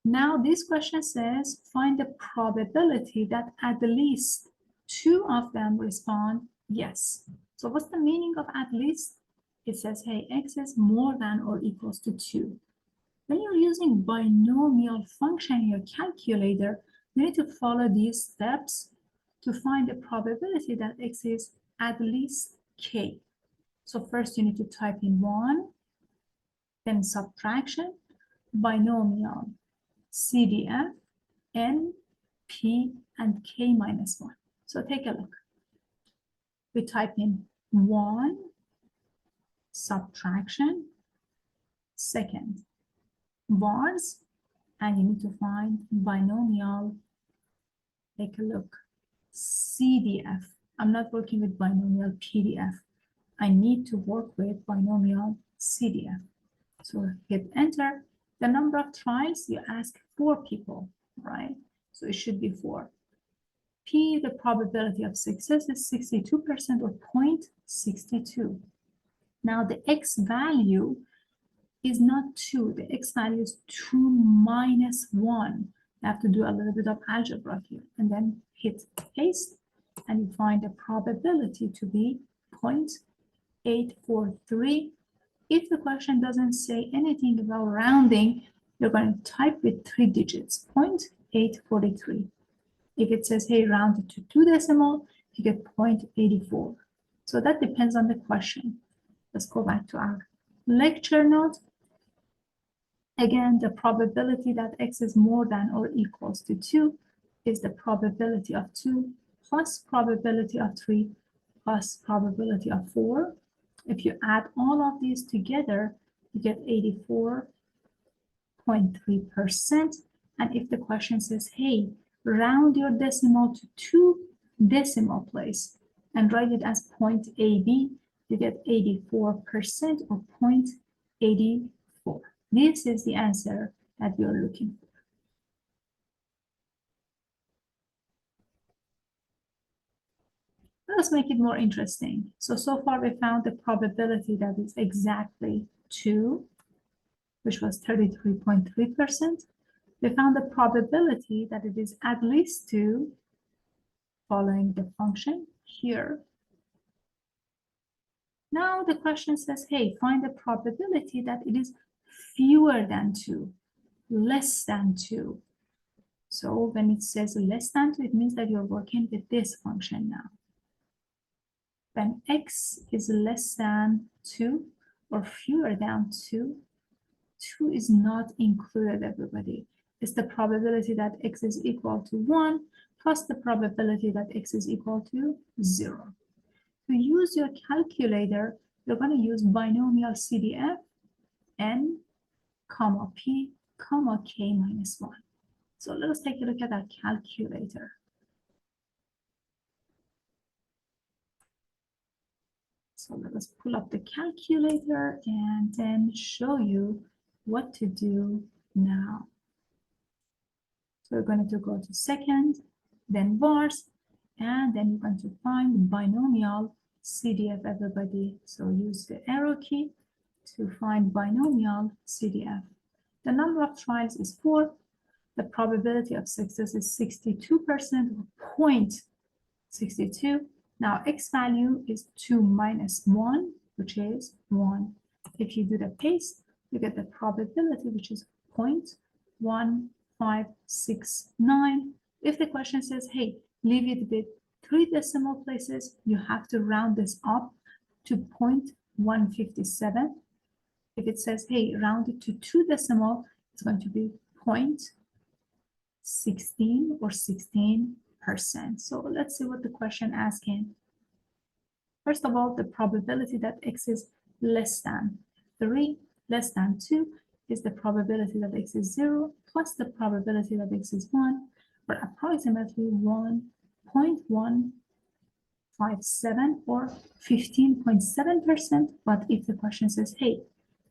Now this question says, find the probability that at least 2 of them respond yes. So what's the meaning of at least? It says, hey, x is more than or equals to 2. When you're using binomial function in your calculator, you need to follow these steps to find the probability that x is at least k. So first you need to type in 1, then subtraction, binomial, CDF, N, P, and K minus 1. So take a look. We type in 1, subtraction, second, bars, and you need to find binomial. Take a look. CDF. I'm not working with binomial PDF. I need to work with binomial CDF. So hit enter. The number of tries, you ask 4 people, right? So it should be 4. P, the probability of success is 62% or 0.62. Now the x value is not 2. The x value is 2 minus 1. You have to do a little bit of algebra here and then hit paste and you find the probability to be 0.843. If the question doesn't say anything about rounding, you're going to type with 3 digits, 0.843. If it says, hey, round it to 2 decimal, you get 0.84. So that depends on the question. Let's go back to our lecture note. Again, the probability that x is more than or equals to 2 is the probability of 2 plus probability of 3 plus probability of 4. If you add all of these together, you get 84.3%. And if the question says, hey, round your decimal to 2 decimal place and write it as 0.AB, you get 84% or 0.84. This is the answer that we are looking for. Let's make it more interesting. So far we found the probability that is exactly 2, which was 33.3%. We found the probability that it is at least 2, following the function here. Now the question says, hey, find the probability that it is fewer than 2, less than 2. So when it says less than 2, it means that you're working with this function now. When x is less than 2 or fewer than 2, 2 is not included, everybody. It's the probability that x is equal to 1 plus the probability that x is equal to 0. To use your calculator, you're going to use binomial CDF, N, comma, P, comma, K minus 1. So let us take a look at our calculator. So let us pull up the calculator and then show you what to do now. So we're going to go to second, then bars, and then you're going to find binomial CDF, everybody. So use the arrow key to find binomial CDF. The number of trials is 4. The probability of success is 62% or 0.62. Now x value is 2 minus 1, which is 1. If you do the paste, you get the probability, which is 0.1569. If the question says, hey, leave it with 3 decimal places, you have to round this up to 0.157. If it says, hey, round it to 2 decimal, it's going to be 0.16 or 16%. So let's see what the question asking. First of all, the probability that x is less than 3, less than 2, is the probability that x is 0 plus the probability that x is 1, or approximately 1.157 or 15.7%. But if the question says, hey,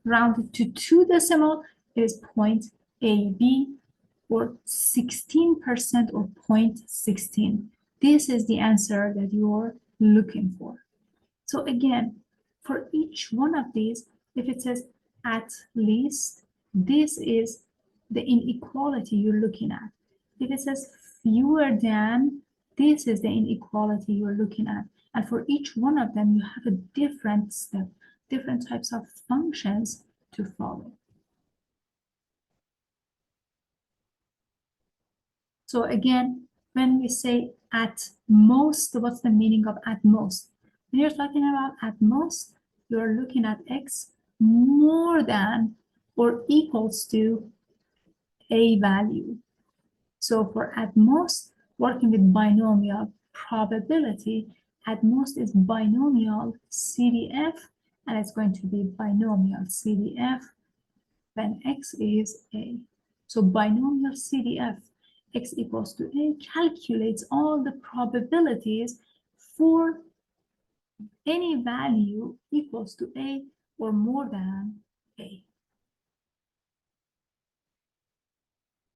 round it to 2 decimal, it is 0.AB or 16% or 0.16. This is the answer that you're looking for. So again, for each one of these, if it says at least, this is the inequality you're looking at. If it says fewer than, this is the inequality you're looking at. And for each one of them, you have a different step, different types of functions to follow. So again, when we say at most, what's the meaning of at most? When you're talking about at most, you're looking at x more than or equals to a value. So for at most, working with binomial probability, at most is binomial CDF, and it's going to be binomial CDF when x is a. So binomial CDF, x equals to a, calculates all the probabilities for any value equals to a or more than a.